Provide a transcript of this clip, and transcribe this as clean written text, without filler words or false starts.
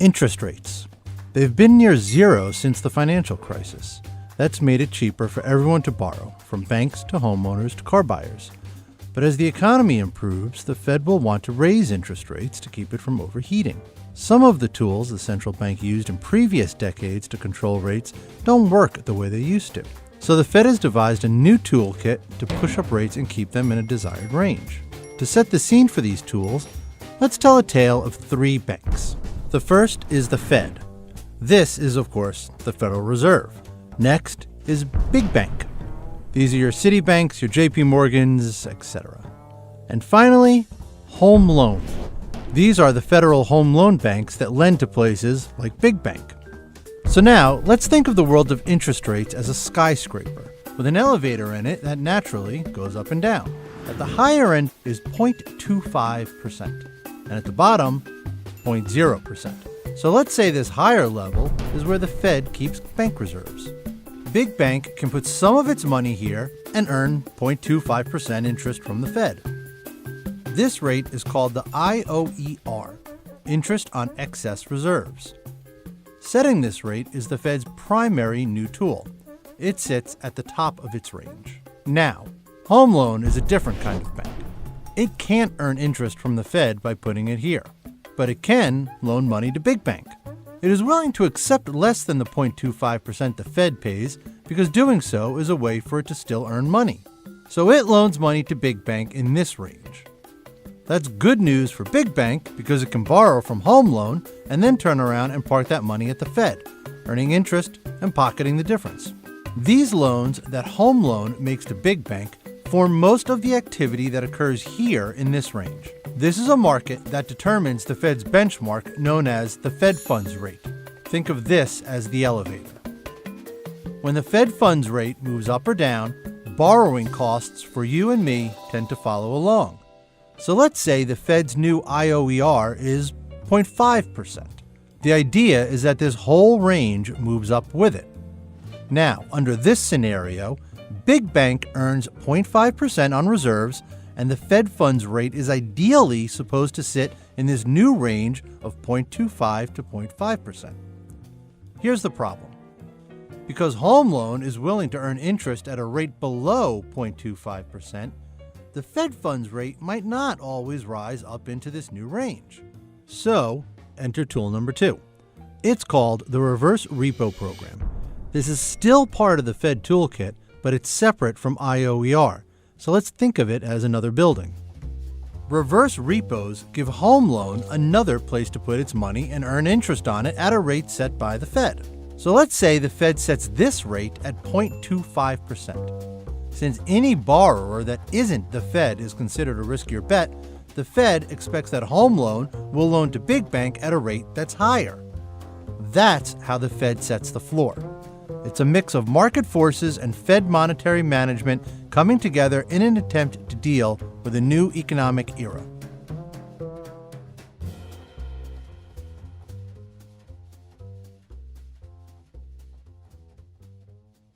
Interest rates. They've been near zero since the financial crisis. That's made it cheaper for everyone to borrow, from banks to homeowners to car buyers. But as the economy improves, the Fed will want to raise interest rates to keep it from overheating. Some of the tools the central bank used in previous decades to control rates don't work the way they used to. So the Fed has devised a new toolkit to push up rates and keep them in a desired range. To set the scene for these tools, let's tell a tale of three banks. The first is the Fed. This is, of course, the Federal Reserve. Next is Big Bank. These are your Citibanks, your JP Morgans, etc. And finally, Home Loan. These are the federal home loan banks that lend to places like Big Bank. So now, let's think of the world of interest rates as a skyscraper, with an elevator in it that naturally goes up and down. At the higher end is 0.25%, and at the bottom, 0.0%. So let's say this higher level is where the Fed keeps bank reserves. Big Bank can put some of its money here and earn 0.25% interest from the Fed. This rate is called the IOER, interest on excess reserves. Setting this rate is the Fed's primary new tool. It sits at the top of its range. Now, Home Loan is a different kind of bank. It can't earn interest from the Fed by putting it here, but it can loan money to Big Bank. It is willing to accept less than the 0.25% the Fed pays because doing so is a way for it to still earn money. So it loans money to Big Bank in this range. That's good news for Big Bank because it can borrow from Home Loan and then turn around and park that money at the Fed, earning interest and pocketing the difference. These loans that Home Loan makes to Big Bank form most of the activity that occurs here in this range. This is a market that determines the Fed's benchmark known as the Fed funds rate. Think of this as the elevator. When the Fed funds rate moves up or down, borrowing costs for you and me tend to follow along. So let's say the Fed's new IOER is 0.5%. The idea is that this whole range moves up with it. Now, under this scenario, Big Bank earns 0.5% on reserves, and the Fed funds rate is ideally supposed to sit in this new range of 0.25 to 0.5%. Here's the problem. Because Home Loan is willing to earn interest at a rate below 0.25%, the Fed funds rate might not always rise up into this new range. So, enter tool number 2. It's called the reverse repo program. This is still part of the Fed toolkit, but it's separate from IOER. So let's think of it as another building. Reverse repos give Home Loan another place to put its money and earn interest on it at a rate set by the Fed. So let's say the Fed sets this rate at 0.25%. Since any borrower that isn't the Fed is considered a riskier bet, the Fed expects that Home Loan will loan to Big Bank at a rate that's higher. That's how the Fed sets the floor. It's a mix of market forces and Fed monetary management coming together in an attempt to deal with a new economic era.